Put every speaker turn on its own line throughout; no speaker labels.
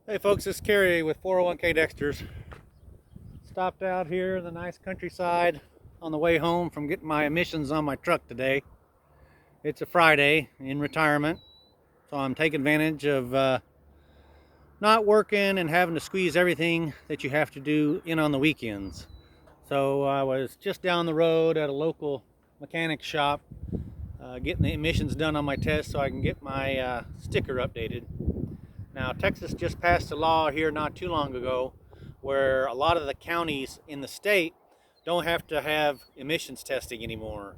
Hey folks, this is Kerry with 401k Dexter's. Stopped out here in the nice countryside on the way home from getting my emissions on my truck today. It's a Friday in retirement, so I'm taking advantage of not working and having to squeeze everything that you have to do in on the weekends. So I was just down the road at a local mechanic shop getting the emissions done on my test so I can get my sticker updated. Now, Texas just passed a law here not too long ago where a lot of the counties in the state don't have to have emissions testing anymore.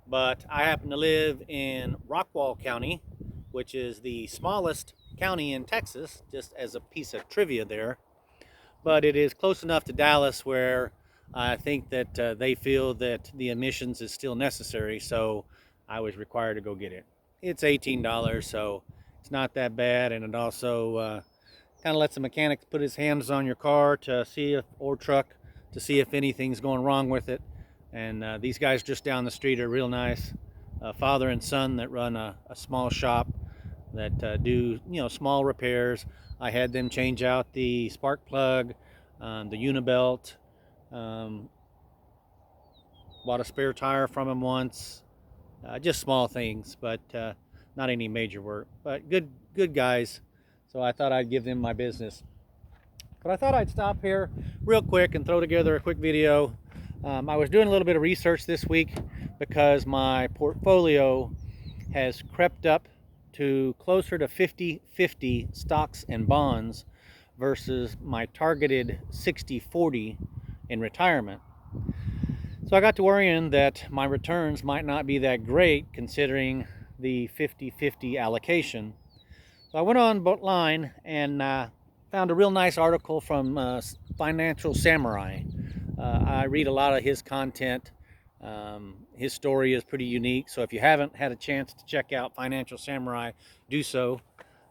But I happen to live in Rockwall County, which is the smallest county in Texas, just as a piece of trivia there. But it is close enough to Dallas where I think that they feel that the emissions is still necessary, so I was required to go get it. It's $18, so it's not that bad, and it also kind of lets the mechanic put his hands on your car to see if, or truck, to see if anything's going wrong with it. And these guys just down the street are real nice, father and son that run a small shop that do small repairs. I had them change out the spark plug, the unibelt, bought a spare tire from them once. Just small things, but not any major work. But good guys. So I thought I'd give them my business. But I thought I'd stop here real quick and throw together a quick video. I was doing a little bit of research this week because my portfolio has crept up to closer to 50-50 stocks and bonds versus my targeted 60-40 in retirement. So I got to worrying that my returns might not be that great considering the 50-50 allocation. So I went online and found a real nice article from Financial Samurai. I read a lot of his content. His story is pretty unique, so if you haven't had a chance to check out Financial Samurai, do so.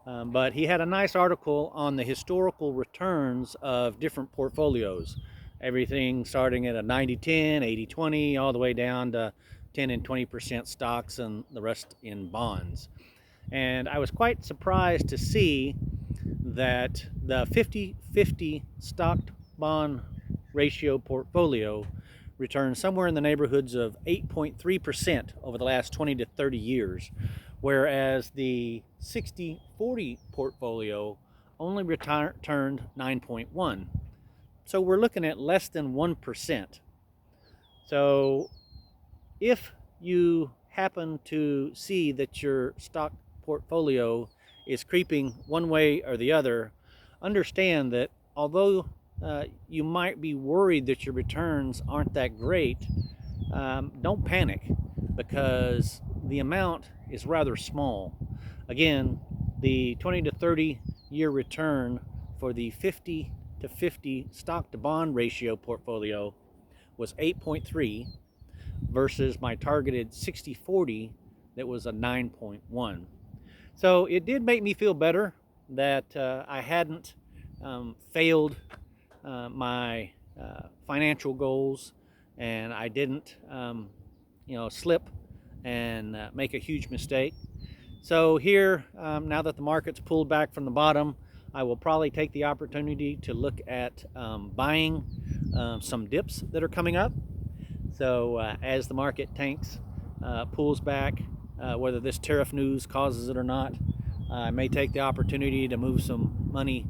But he had a nice article on the historical returns of different portfolios. Everything starting at a 90-10, 80-20, all the way down to 10 and 20% stocks and the rest in bonds. And I was quite surprised to see that the 50-50 stock bond ratio portfolio returned somewhere in the neighborhoods of 8.3% over the last 20 to 30 years, whereas the 60-40 portfolio only returned 9.1. So we're looking at less than 1%. So if you happen to see that your stock portfolio is creeping one way or the other, understand that although you might be worried that your returns aren't that great, don't panic because the amount is rather small. Again, the 20 to 30 year return for the 50-50 stock to bond ratio portfolio was 8.3 versus my targeted 60-40 that was a 9.1. So it did make me feel better that I hadn't failed my financial goals, and I didn't slip and make a huge mistake. So here, now that the market's pulled back from the bottom, I will probably take the opportunity to look at buying some dips that are coming up. So as the market tanks, pulls back, whether this tariff news causes it or not, I may take the opportunity to move some money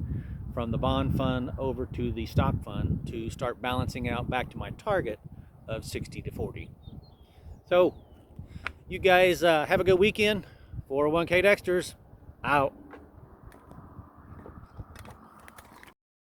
from the bond fund over to the stock fund to start balancing out back to my target of 60-40. So you guys have a good weekend. 401k Dexters out.